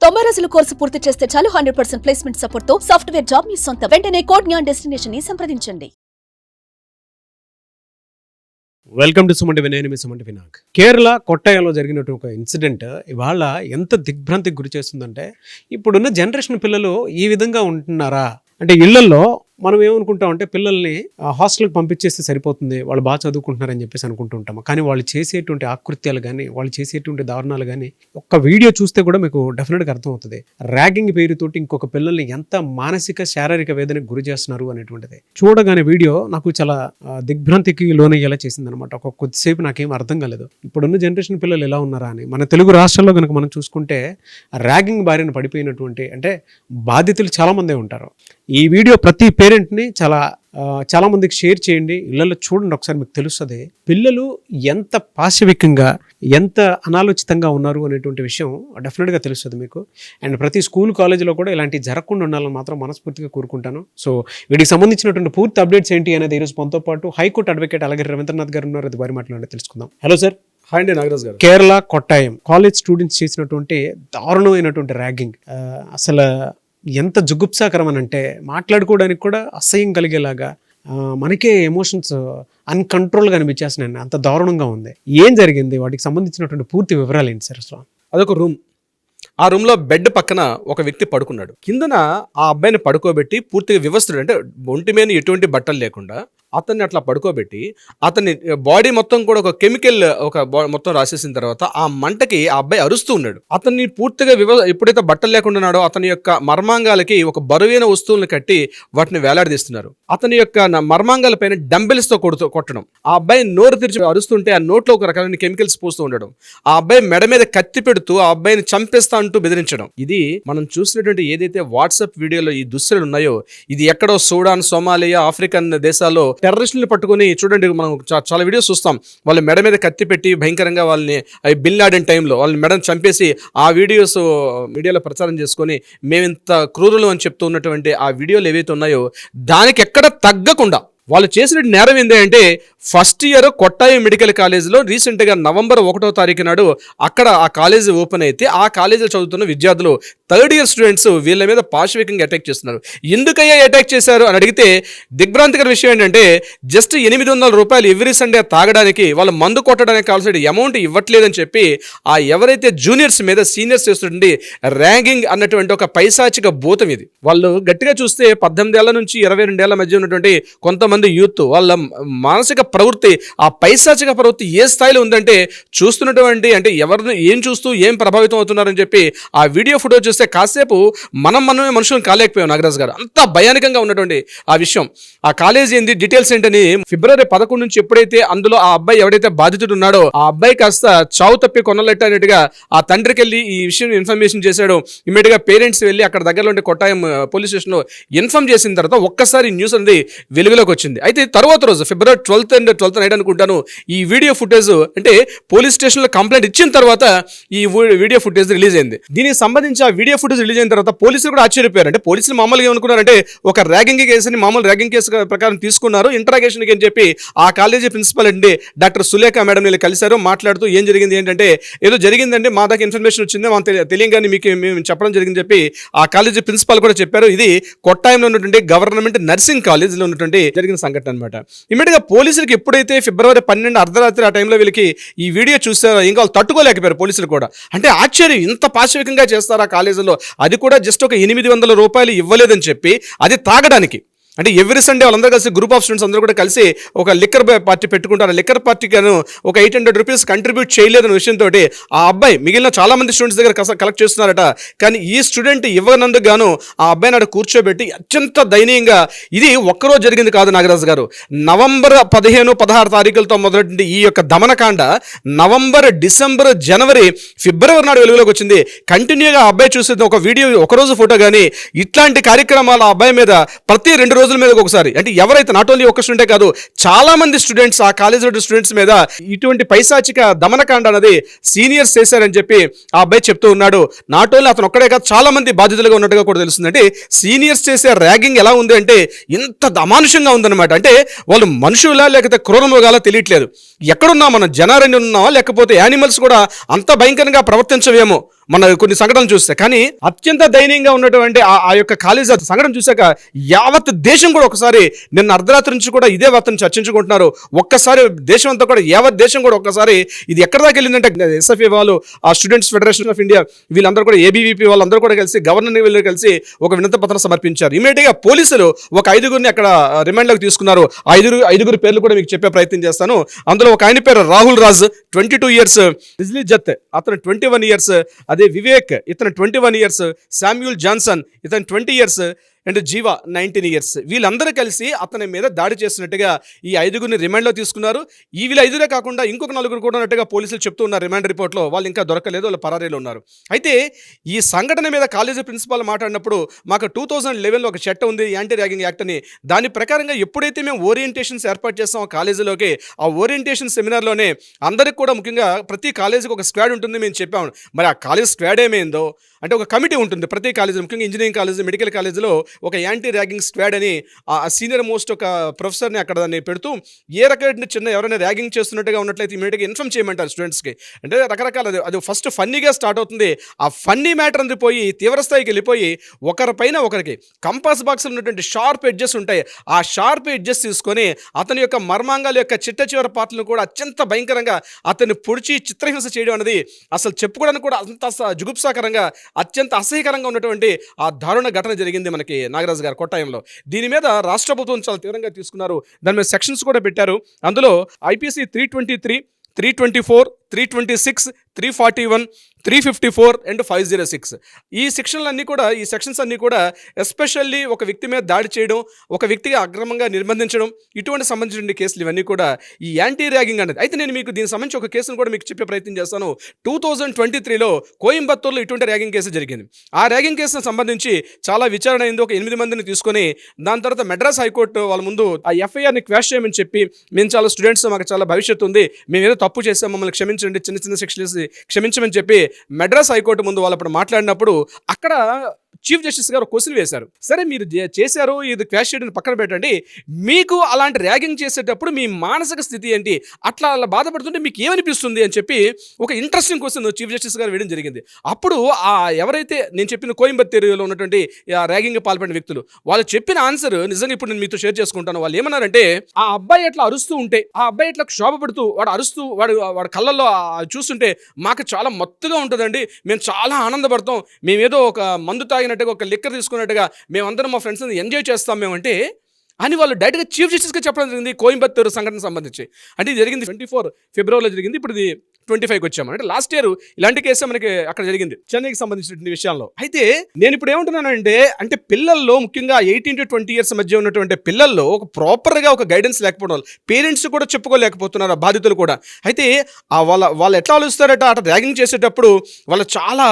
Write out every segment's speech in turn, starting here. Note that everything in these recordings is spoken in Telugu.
90 రోజుల కోర్సు పూర్తి చేస్తే చాలు 100% ప్లేస్మెంట్ సపోర్ట్ తో సాఫ్ట్వేర్ జాబ్ మీ సొంతం. వెంటనే కోడ్ జ్ఞాన్ డెస్టినేషన్ ని సంప్రదించండి. Welcome to Sumanti Vinay. మీ సుమంటి వినాయక్. కేరళ కొట్టాయంలో జరిగినటువంటి ఒక ఇన్సిడెంట్ ఇవాళ ఎంత దిగ్భ్రాంతికి గురి చేస్తుందంటే, ఇప్పుడున్న జనరేషన్ పిల్లలు ఈ విధంగా ఉంటున్నారా అంటే, ఇళ్లలో మనం ఏమనుకుంటామంటే పిల్లల్ని హాస్టల్కి పంపించేస్తే సరిపోతుంది, వాళ్ళు బాగా చదువుకుంటున్నారని చెప్పేసి అనుకుంటూ ఉంటాము. కానీ వాళ్ళు చేసేటువంటి ఆకృత్యాలు కానీ, వాళ్ళు చేసేటువంటి దారుణాలు కానీ ఒక్క వీడియో చూస్తే కూడా మీకు డెఫినెట్గా అర్థమవుతుంది. ర్యాగింగ్ పేరుతోటి ఇంకొక పిల్లల్ని ఎంత మానసిక శారీరక వేదనకు గురి చేస్తున్నారు అనేటువంటిది చూడగానే వీడియో నాకు చాలా దిగ్భ్రాంతికి లోనయ్యేలా చేసింది అనమాట. ఒక కొద్దిసేపు నాకేం అర్థం కాలేదు, ఇప్పుడున్న జనరేషన్ పిల్లలు ఎలా ఉన్నారా అని. మన తెలుగు రాష్ట్రాల్లో కనుక మనం చూసుకుంటే ర్యాగింగ్ బారిన పడిపోయినటువంటి అంటే బాధితులు చాలామందే ఉంటారు. ఈ వీడియో ప్రతి పేరెంట్ని చాలా మందికి షేర్ చేయండి, ఇళ్లలో చూడండి, ఒకసారి మీకు తెలుస్తుంది పిల్లలు ఎంత పాశవికంగా ఎంత అనాలోచితంగా ఉన్నారు అనేటువంటి విషయం డెఫినెట్గా తెలుస్తుంది మీకు. అండ్ ప్రతి స్కూల్ కాలేజీలో కూడా ఇలాంటి జరగకుండా ఉండాలని మాత్రం మనస్ఫూర్తిగా కోరుకుంటాను. సో వీటికి సంబంధించినటువంటి పూర్తి అప్డేట్స్ ఏంటి అనేది ఈరోజు మనతో పాటు హైకోర్టు అడ్వకేట్ అలాగే రవీంద్రనాథ్ గారు ఉన్నారు. అది వారి మాట్లాడి తెలుసుకుందాం. Hello sir. హాయ్ అండి నాగరాజ్ గారు. కేరళ కొట్టాయం కాలేజ్ స్టూడెంట్స్ చేసినటువంటి దారుణమైనటువంటి ర్యాగింగ్ అసలు ఎంత జుగుప్సాకరం అని అంటే, మాట్లాడుకోవడానికి కూడా అసహ్యం కలిగేలాగా మనకే ఎమోషన్స్ అన్కంట్రోల్గా అనిపించేస్తున్నాయండి. అంత దారుణంగా ఉంది. ఏం జరిగింది, వాటికి సంబంధించినటువంటి పూర్తి వివరాలు ఏంటి సార్? అసలు అదొక రూమ్. ఆ రూమ్లో బెడ్ పక్కన ఒక వ్యక్తి పడుకున్నాడు. కిందన ఆ అబ్బాయిని పడుకోబెట్టి పూర్తిగా వివస్త్రుడు, అంటే ఒంటి మీద ఎటువంటి బట్టలు లేకుండా అతన్ని అట్లా పడుకోబెట్టి అతన్ని బాడీ మొత్తం కూడా ఒక కెమికల్ మొత్తం రాసేసిన తర్వాత ఆ మంటకి ఆ అబ్బాయి అరుస్తూ ఉన్నాడు. అతన్ని పూర్తిగా ఎప్పుడైతే బట్టలు లేకుండా ఉన్నాడో అతని యొక్క మర్మాంగాలకి ఒక బరువైన వస్తువులను కట్టి వాటిని వేలాడదీస్తున్నారు. అతని యొక్క మర్మాంగాల పైన డంబెల్స్ తో కొట్టడం, ఆ అబ్బాయి నోరు తెరిచి అరుస్తుంటే ఆ నోట్లో ఒక రకమైన కెమికల్స్ పోస్తూ ఉండడం, ఆ అబ్బాయి మెడ మీద కత్తి పెడుతూ ఆ అబ్బాయిని చంపేస్తా అంటూ బెదిరించడం. ఇది మనం చూసినటువంటి ఏదైతే వాట్సాప్ వీడియోలో ఈ దుశ్చర్యలు ఉన్నాయో, ఇది ఎక్కడో సూడాన్, సోమాలియా, ఆఫ్రికన్ దేశాల్లో టెర్రరిస్టులను పట్టుకుని చూడండి, మనం చాలా వీడియోస్ చూస్తాం. వాళ్ళ మెడ మీద కత్తి పెట్టి భయంకరంగా వాళ్ళని బిన్ లాడెన్ టైంలో వాళ్ళని మెడను చంపేసి ఆ వీడియోస్ మీడియాలో ప్రచారం చేసుకొని మేమింత క్రూరులు అని చెప్తూ ఉన్నటువంటి ఆ వీడియోలు ఏవైతే ఉన్నాయో దానికి ఎక్కడ తగ్గకుండా వాళ్ళు చేసిన నేరం ఏంటి అంటే, ఫస్ట్ ఇయర్ కొట్టాయి మెడికల్ కాలేజీలో రీసెంట్గా నవంబర్ 1వ తారీఖు నాడు అక్కడ ఆ కాలేజీ ఓపెన్ అయితే ఆ కాలేజీలో చదువుతున్న విద్యార్థులు, థర్డ్ ఇయర్ స్టూడెంట్స్ వీళ్ళ మీద పాశవికంగా అటాక్ చేస్తున్నారు. ఎందుకయ్యా అటాక్ చేశారు అని అడిగితే దిగ్భ్రాంతికర విషయం ఏంటంటే, జస్ట్ 800 రూపాయలు ఎవ్రీ సండే తాగడానికి, వాళ్ళు మందు కొట్టడానికి కావాల్సిన అమౌంట్ ఇవ్వట్లేదని చెప్పి ఆ ఎవరైతే జూనియర్స్ మీద సీనియర్స్ చేస్తుంటే ర్యాగింగ్ అన్నటువంటి ఒక పైశాచిక భూతం ఇది. వాళ్ళు గట్టిగా చూస్తే 18 ఏళ్ల నుంచి 22 ఏళ్ల మధ్య ఉన్నటువంటి కొంతమంది యూత్ వాళ్ళ మానసిక ప్రవృత్తి, ఆ పైశాచిక ప్రవృత్తి ఏ స్థాయిలో ఉందంటే, చూస్తున్నటువంటి అంటే ఎవరిని ఏం చూస్తూ ఏం ప్రభావితం అవుతున్నారని చెప్పి ఆ వీడియో ఫోటో చూస్తే కాసేపు మనమే మనుషులను కాలేకపోయాం నాగరాజ్ గారు. అంత భయానకంగా ఉన్నటువంటి ఆ విషయం. ఆ కాలేజ్ ఏంది, డీటెయిల్స్ ఏంటని ఫిబ్రవరి 11 నుంచి ఎప్పుడైతే అందులో ఆ అబ్బాయి ఎవడైతే బాధితుడు ఉన్నాడో ఆ అబ్బాయి కాస్త చావు తప్పి కొనలెట్టనట్టుగా ఆ తండ్రికి వెళ్ళి ఈ విషయం ఇన్ఫర్మేషన్ చేశాడు. ఇమీడియట్ గా పేరెంట్స్ వెళ్ళి అక్కడ దగ్గరలో ఉండే కొట్టాయం పోలీస్ స్టేషన్ లో ఇన్ఫార్మ్ చేసిన తర్వాత ఒక్కసారి న్యూస్ అనేది వెలుగులోకి వచ్చింది. అయితే తర్వాత రోజు ఫిబ్రవరి 12th నైట్ అనుకుంటాను ఈ వీడియో ఫుటేజ్, అంటే పోలీస్ స్టేషన్ లో కంప్లైంట్ ఇచ్చిన తర్వాత ఈ వీడియో ఫుటేజ్ రిలీజ్ అయింది. దీనికి సంబంధించి ఆ వీడియో ఫుటేజ్ రిలీజ్ అయిన తర్వాత పోలీసులు కూడా ఆశ్చర్యపోయారు. అంటే పోలీసులు మామూలుగా ఏమనుకున్నారంటే, ఒక ర్యాగింగ్ కేసుని మామూలు ర్యాగింగ్ కేసు ప్రకారం తీసుకున్నారు, ఇంట్రాగేషన్కి అని చెప్పి ఆ కాలేజీ ప్రిన్సిపల్ అండి డాక్టర్ సులేఖ మేడం వీళ్ళు కలిశారు. మాట్లాడుతూ ఏం జరిగింది ఏంటంటే, ఏదో జరిగిందండి, మా దగ్గర ఇన్ఫర్మేషన్ వచ్చింది, మనం తెలియగానే మీకు మేము చెప్పడం జరిగింది చెప్పి ఆ కాలేజీ ప్రిన్సిపల్ కూడా చెప్పారు. ఇది కొట్టాయంలో ఉన్నటువంటి గవర్నమెంట్ నర్సింగ్ కాలేజీలో ఉన్నటువంటి జరిగిన సంఘటన అనమాట. ఇమీడియట్ గా పోలీసులకి ఎప్పుడైతే ఫిబ్రవరి 12 అర్ధరాత్రి ఆ టైంలో వీళ్ళకి ఈ వీడియో చూసారో ఇంకా వాళ్ళు తట్టుకోలేకపోయారు పోలీసులు కూడా. అంటే ఆశ్చర్యం, ఇంత పాశవికంగా చేస్తారా కాలేజీలో, అది కూడా జస్ట్ ఒక 800 రూపాయలు ఇవ్వలేదని చెప్పి, అది తాగడానికి. అంటే ఎవ్రీ సండే వాళ్ళందరూ కలిసి గ్రూప్ ఆఫ్ స్టూడెంట్స్ అందరూ కూడా కలిసి ఒక లిక్కర్ పార్టీ పెట్టుకుంటారు. లిక్కర్ పార్టీకి ఒక 800 రూపీస్ కంట్రిబ్యూట్ చేయలేదన్న విషయంతో ఆ అబ్బాయి మిగిలిన చాలా మంది స్టూడెంట్స్ దగ్గర కలెక్ట్ చేస్తున్నారట. కానీ ఈ స్టూడెంట్ ఇవ్వనందుకు గాను ఆ అబ్బాయిని అక్కడ కూర్చోబెట్టి అత్యంత దయనీయంగా, ఇది ఒక్కరోజు జరిగింది కాదు నాగరాజు గారు, నవంబర్ 15, 16 తారీఖులతో మొదలైన ఈ యొక్క దమనకాండ నవంబర్, డిసెంబర్, జనవరి, ఫిబ్రవరి నాడు వెలుగులోకి వచ్చింది. కంటిన్యూగా ఆ అబ్బాయి చూసేది ఒక వీడియో, ఒకరోజు ఫోటో కానీ ఇట్లాంటి కార్యక్రమాలు ఆ అబ్బాయి మీద ప్రతి 2 రోజుల మీద ఒకసారి, అంటే ఎవరైతే నాట్ ఓన్లీ ఒక్క స్టూడెంటే కాదు చాలా మంది స్టూడెంట్స్, ఆ కాలేజీ స్టూడెంట్స్ మీద ఇటువంటి పైశాచిక దమనకాండ అనేది సీనియర్స్ చేశారని చెప్పి ఆ అబ్బాయి చెప్తూ ఉన్నాడు. నాట్ ఓన్లీ అతను ఒక్కడే కాదు, చాలా మంది బాధితులుగా ఉన్నట్టుగా కూడా తెలుస్తుంది. అంటే సీనియర్స్ చేసే ర్యాగింగ్ ఎలా ఉంది అంటే ఇంత అమానుషంగా ఉందన్నమాట. అంటే వాళ్ళు మనుషులా లేకపోతే క్రూరమృగాలా తెలియట్లేదు. ఎక్కడున్నా మనం జనారణ్యం ఉన్నామా లేకపోతే యానిమల్స్ కూడా అంత భయంకరంగా ప్రవర్తించవేమో మన కొన్ని సంఘటనలు చూస్తే. కానీ అత్యంత దయనీయంగా ఉన్నటువంటి ఆ యొక్క కాలేజ్ సంఘటన చూశాక యావత్ దేశం కూడా ఒకసారి నిన్న అర్ధరాత్రి నుంచి కూడా ఇదే వార్తను చర్చించుకుంటున్నారు. ఒక్కసారి దేశం అంతా కూడా యావత్ దేశం కూడా ఒక్కసారి ఇది ఎక్కడ దాకా వెళ్ళిందంటే ఎస్ఎఫ్ఏ వాళ్ళు, ఆ స్టూడెంట్స్ ఫెడరేషన్ ఆఫ్ ఇండియా వీళ్ళందరూ కూడా, ఏబీవీపీ వాళ్ళందరూ కూడా కలిసి గవర్నర్ వీళ్ళు కలిసి ఒక వినతి పత్రం సమర్పించారు. ఇమీడియట్ గా పోలీసులు ఒక 5గురిని అక్కడ రిమాండ్లోకి తీసుకున్నారు. ఐదుగురు పేర్లు కూడా మీకు చెప్పే ప్రయత్నం చేస్తాను. అందులో ఒక ఆయన పేరు రాహుల్ రాజ్ 22 years, రిజ్లీ జత్ అతను 21 years, అదే వివేక్ ఇతను 21 years, శామ్యూల్ జాన్సన్ ఇతను 20 years అండ్ జీవా 19 years. వీళ్ళందరూ కలిసి అతని మీద దాడి చేసినట్టుగా ఈ 5గురిని రిమాండ్లో తీసుకున్నారు. ఈ వీళ్ళ 5 కాకుండా ఇంకొక 4 కూడా ఉన్నట్టుగా పోలీసులు చెప్తూ ఉన్నారు రిమాండ్ రిపోర్ట్లో. వాళ్ళు ఇంకా దొరకలేదు, వాళ్ళు పరారీలో ఉన్నారు. అయితే ఈ సంఘటన మీద కాలేజీ ప్రిన్సిపాల్ మాట్లాడినప్పుడు మాకు 2011లో ఒక చట్టం ఉంది, యాంటీ ర్యాగింగ్ యాక్ట్ అని. దాని ప్రకారంగా ఎప్పుడైతే మేము ఓరియంటేషన్స్ ఏర్పాటు చేస్తాం కాలేజీలోకి, ఆ ఓరియంటేషన్ సెమినార్లోనే అందరికి కూడా ముఖ్యంగా ప్రతి కాలేజీకి ఒక స్క్వాడ్ ఉంటుంది మేము చెప్పాము. మరి ఆ కాలేజ్ స్క్వాడ్ ఏమైందో అంటే ఒక కమిటీ ఉంటుంది ప్రతి కాలేజీ, ముఖ్యంగా ఇంజనీరింగ్ కాలేజ్, మెడికల్ కాలేజీలో ఒక యాంటీ ర్యాగింగ్ స్క్వాడ్ అని ఆ సీనియర్ మోస్ట్ ఒక ప్రొఫెసర్ని అక్కడ దాన్ని పెడుతూ ఏ రకమైన చిన్న ఎవరైనా ర్యాగింగ్ చేస్తున్నట్టుగా ఉన్నట్లయితే ఇమీడియట్గా ఇన్ఫార్మ్ చేయమంటారు స్టూడెంట్స్కి. అంటే రకరకాల అది ఫస్ట్ ఫన్నీగా స్టార్ట్ అవుతుంది. ఆ ఫన్నీ మ్యాటర్ అంది పోయి తీవ్రస్థాయికి వెళ్ళిపోయి ఒకరిపైన ఒకరికి కంపాస్ బాక్స్లో ఉన్నటువంటి షార్ప్ ఎడ్జెస్ ఉంటాయి. ఆ షార్ప్ ఎడ్జెస్ తీసుకొని అతని యొక్క మర్మాంగాల యొక్క చిట్ట చివరి పాటలను కూడా అత్యంత భయంకరంగా అతన్ని పొడిచి చిత్రహింస చేయడం అనేది అసలు చెప్పుకోవడానికి కూడా అంత జుగుప్సాకరంగా, అత్యంత అసహ్యకరంగా ఉన్నటువంటి ఆ దారుణ ఘటన జరిగింది మనకి నాగరాజు గారు కొట్టాయంలో. దీని మీద రాష్ట్ర ప్రభుత్వం చాలా తీవ్రంగా తీసుకున్నారు. దాని మీద సెక్షన్స్ కూడా పెట్టారు. అందులో ఐపీసీ 323, 324, 326, 341, 354 అండ్ 506 ఈ సెక్షన్స్ అన్నీ కూడా ఎస్పెషల్లీ ఒక వ్యక్తి మీద దాడి చేయడం, ఒక వ్యక్తిగా అక్రమంగా నిర్బంధించడం, ఇటువంటి సంబంధించిన కేసులు ఇవన్నీ కూడా ఈ యాంటీ ర్యాగింగ్ అనేది. అయితే నేను మీకు దీనికి సంబంధించి ఒక కేసును కూడా మీకు చెప్పే ప్రయత్నం చేస్తాను. 2023లో కోయంబత్తూర్లో ఇటువంటి ర్యాగింగ్ కేసు జరిగింది. ఆ ర్యాగింగ్ కేసుకు సంబంధించి చాలా విచారణ అయింది. ఒక 8 మందిని తీసుకొని దాని తర్వాత మెడ్రాస్ హైకోర్టు వాళ్ళ ముందు ఆ ఎఫ్ఐఆర్ని క్వాష్ చేయమని చెప్పి, మేము చాలా స్టూడెంట్స్, మాకు చాలా భవిష్యత్తు ఉంది, మేము ఏదో తప్పు చేసాం, మమ్మల్ని క్షమించండి, చిన్న చిన్న శిక్షలు క్షమించమని చెప్పి మెడ్రాస్ హైకోర్టు ముందు వాళ్ళు అప్పుడు మాట్లాడినప్పుడు అక్కడ చీఫ్ జస్టిస్ గారు క్వశ్చన్ వేశారు. సరే మీరు చేశారు, ఇది క్వాష్ చేయడం పక్కన పెట్టండి, మీకు అలాంటి ర్యాగింగ్ చేసేటప్పుడు మీ మానసిక స్థితి ఏంటి, అట్లా అలా బాధపడుతుంటే మీకు ఏమనిపిస్తుంది అని చెప్పి ఒక ఇంట్రెస్టింగ్ క్వశ్చన్ చీఫ్ జస్టిస్ గారు వేయడం జరిగింది. అప్పుడు ఎవరైతే నేను చెప్పిన కోయంబత్తూరులో ఉన్నటువంటి ర్యాగింగ్ పాల్పడిన వ్యక్తులు వాళ్ళు చెప్పిన ఆన్సర్ నిజంగా ఇప్పుడు నేను మీతో షేర్ చేసుకుంటాను. వాళ్ళు ఏమన్నారంటే, ఆ అబ్బాయి అట్లా అరుస్తూ ఉంటే, ఆ అబ్బాయి అట్లా క్షోభపడుతూ వాడు అరుస్తూ వాడు కళ్ళల్లో చూస్తుంటే మాకు చాలా మత్తుగా ఉంటుందండి, మేము చాలా ఆనందపడతాం, మేమేదో ఒక మందు తాగినట్టుగా, ఒక లిక్కర్ తీసుకున్నట్టుగా మేమందరం మా ఫ్రెండ్స్ ఎంజాయ్ చేస్తాం మేమంటే అని వాళ్ళు డైరెక్ట్గా చీఫ్ జస్టిస్గా చెప్పడం జరిగింది కోయంబత్తూరు సంఘటన సంబంధించి. అంటే ఇది జరిగింది 24 ఫిబ్రవరిలో జరిగింది. ఇప్పుడు ఇది 25కి వచ్చాము. అంటే లాస్ట్ ఇయర్ ఇలాంటి కేసు మనకి అక్కడ జరిగింది చెన్నైకి సంబంధించిన విషయాల్లో. అయితే నేను ఇప్పుడు ఏమంటున్నానంటే, అంటే పిల్లల్లో ముఖ్యంగా 18 to 20 years మధ్య ఉన్నటువంటి పిల్లల్లో ఒక ప్రాపర్గా ఒక గైడెన్స్ లేకపోవడం, పేరెంట్స్ కూడా చెప్పుకోలేకపోతున్నారు, బాధితులు కూడా. అయితే వాళ్ళు ఎట్లా ఆలోచిస్తారట, అట్లా ర్యాగింగ్ చేసేటప్పుడు వాళ్ళు చాలా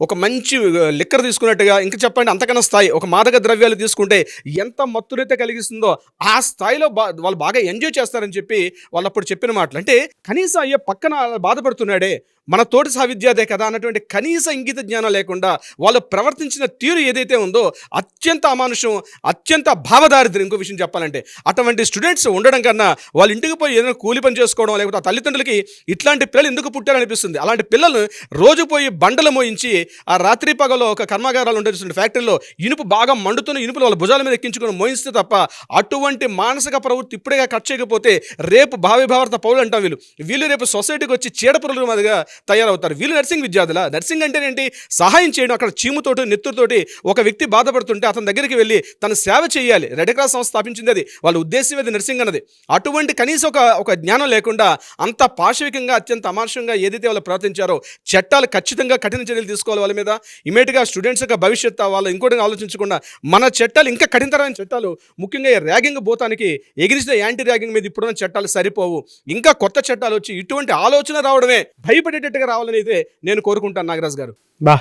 ఒక మంచి లిక్కర్ తీసుకున్నట్టుగా, ఇంకా చెప్పండి అంతకన్నా స్థాయి ఒక మాదక ద్రవ్యాలు తీసుకుంటే ఎంత మత్తునైతే కలిగిస్తుందో ఆ స్థాయిలో వాళ్ళు బాగా ఎంజాయ్ చేస్తారని చెప్పి వాళ్ళు అప్పుడు చెప్పిన మాటలు. అంటే కనీసం అయ్యే పక్కన బాధపడుతున్నాడే, మన తోటి సహవిద్యార్థే కదా అన్నటువంటి కనీస ఇంగిత జ్ఞానం లేకుండా వాళ్ళు ప్రవర్తించిన తీరు ఏదైతే ఉందో అత్యంత అమానుషం, అత్యంత భావదారిద్ర్యం. ఇంకో విషయం చెప్పాలంటే అటువంటి స్టూడెంట్స్ ఉండడం కన్నా వాళ్ళ ఇంటికి పోయి ఏదైనా కూలి పని చేసుకోవడం, లేకపోతే ఆ తల్లిదండ్రులకి ఇట్లాంటి పిల్లలు ఎందుకు పుట్టారనిపిస్తుంది. అలాంటి పిల్లలు రోజు పోయి బండలు మోయించి ఆ రాత్రి పగలో ఒక కర్మాగారాలు ఉండే ఫ్యాక్టరీలో ఇనుపు బాగా మండుతున్న ఇనుపులు వాళ్ళ భుజాల మీద ఎక్కించుకొని మోయిస్తే తప్ప అటువంటి మానసిక ప్రవృత్తి ఇప్పుడేగా కట్ చేయకపోతే రేపు భావిభారత పౌరులు అంటాం వీళ్ళు రేపు సొసైటీకి వచ్చి చీడపురుల మీదుగా తయారవుతారు. వీళ్ళు నర్సింగ్ విద్యార్థుల. నర్సింగ్ అంటే ఏంటి? సహాయం చేయడం. అక్కడ చీముతోటి నెత్తుతోటి ఒక వ్యక్తి బాధపడుతుంటే అతని దగ్గరికి వెళ్ళి తన సేవ చేయాలి. రెడ్ క్రాస్ సంస్థ స్థాపించింది అది, వాళ్ళ ఉద్దేశం అది నర్సింగ్ అన్నది. అటువంటి కనీసం ఒక జ్ఞానం లేకుండా అంత పాశవికంగా అత్యంత అమానుషంగా ఏదైతే వాళ్ళు ప్రవర్తించారో చట్టాలు ఖచ్చితంగా కఠిన చర్యలు తీసుకోవాలి వాళ్ళ మీద. ఇమీడియట్గా స్టూడెంట్స్ యొక్క భవిష్యత్తు వాళ్ళు ఇంకోటి ఆలోచించకుండా మన చట్టాలు ఇంకా కఠినతరమైన చట్టాలు, ముఖ్యంగా ర్యాగింగ్ భూతానికి ఎగిరిచిన యాంటీ ర్యాగింగ్ మీద ఇప్పుడున్న చట్టాలు సరిపోవు. ఇంకా కొత్త చట్టాలు వచ్చి ఇటువంటి ఆలోచన రావడమే భయపడేటట్టుగా రావాలని అయితే నేను కోరుకుంటాను నాగరాజు గారు. బా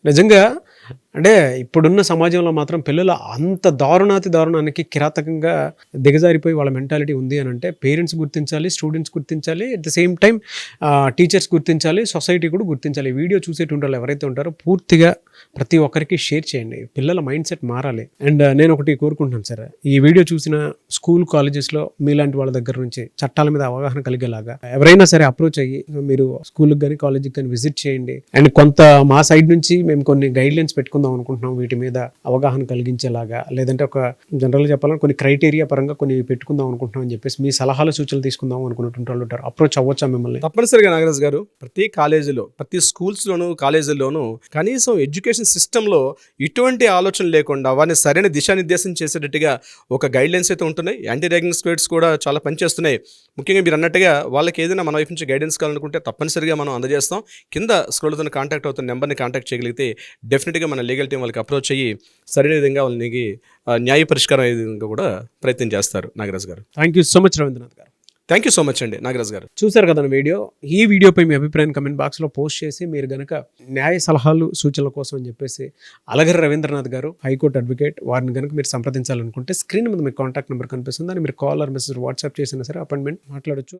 నిజంగా అంటే ఇప్పుడున్న సమాజంలో మాత్రం పిల్లలు అంత దారుణాతి దారుణానికి కిరాతకంగా దిగజారిపోయి వాళ్ళ మెంటాలిటీ ఉంది అని అంటే పేరెంట్స్ గుర్తించాలి, స్టూడెంట్స్ గుర్తించాలి, at the same time teachers గుర్తించాలి, సొసైటీ కూడా గుర్తించాలి. ఈ వీడియో చూసేటువంటి వాళ్ళు ఎవరైతే ఉంటారో పూర్తిగా ప్రతి ఒక్కరికి షేర్ చేయండి. పిల్లల మైండ్ సెట్ మారాలి. అండ్ నేను ఒకటి కోరుకుంటున్నాను సార్, ఈ వీడియో చూసిన స్కూల్ కాలేజెస్లో మీలాంటి వాళ్ళ దగ్గర నుంచి చట్టాల మీద అవగాహన కలిగేలాగా ఎవరైనా సరే అప్రోచ్ అయ్యి మీరు స్కూల్కి కానీ కాలేజీకి కానీ విజిట్ చేయండి. అండ్ కొంత మా సైడ్ నుంచి మేము కొన్ని గైడ్ లైన్స్ పెట్టుకుందాం అనుకుంటున్నాం వీటి మీద అవగాహన కలిగించేలాగా, లేదంటే ఒక జనరల్గా చెప్పాలని కొన్ని క్రైటీరియా పరంగా కొన్ని పెట్టుకుందాం అనుకుంటున్నాం అని చెప్పేసి మీ సలహాలు సూచనలు తీసుకుందాం అనుకున్నటువంటి వాళ్ళు ఉంటారు. అప్రోచ్ అవ్వచ్చా మిమ్మల్ని? తప్పనిసరిగా నాగరాజు గారు, ప్రతి కాలేజీలో, ప్రతి స్కూల్స్లోను, కాలేజీల్లోనూ కనీసం ఎడ్యుకేషన్ సిస్టంలో ఇటువంటి ఆలోచన లేకుండా వారిని సరైన దిశానిర్దేశం చేసేటట్టుగా ఒక గైడ్ లైన్స్ అయితే ఉంటున్నాయి. యాంటీ ర్యాగింగ్ స్క్వాడ్స్ కూడా చాలా పనిచేస్తున్నాయి. ముఖ్యంగా మీరు అన్నట్టుగా వాళ్ళకి ఏదైనా మన వైపు నుంచి గైడెన్స్ కావాలనుకుంటే తప్పనిసరిగా మనం అందజేస్తాం. కింద స్క్రోల్తో కాంటాక్ట్ అవుతున్న నెంబర్ని కాంటాక్ట్ చేయగలిగితే డెఫినెట్గా మన లీగల్ టీం వాళ్ళకి అప్రోచ్ అయ్యి సరైన విధంగా వాళ్ళకి న్యాయ పరిష్కారం అయ్యే విధంగా కూడా ప్రయత్నం చేస్తారు. Nagaraju garu, thank you so much Ravindranath garu. Thank you so much అండి. నాగరాజు గారు, చూసారు కదా వీడియో. ఈ వీడియోపై మీ అభిప్రాయం కమెంట్ బాక్స్లో పోస్ట్ చేసి మీరు కనుక న్యాయ సలహాలు సూచనల కోసం అని చెప్పేసి అలగరి రవీంద్రనాథ్ గారు, హైకోర్టు అడ్వకేట్, వారిని కనుక మీరు సంప్రదించాలనుకుంటే స్క్రీన్ మీద మీకు కాంటాక్ట్ నెంబర్ కనిపిస్తుంది. దాన్ని మీరు కాల్ ఆర్ మెసేజ్ వాట్సాప్ చేసినా సరే అపాయింట్మెంట్ మాట్లాడొచ్చు.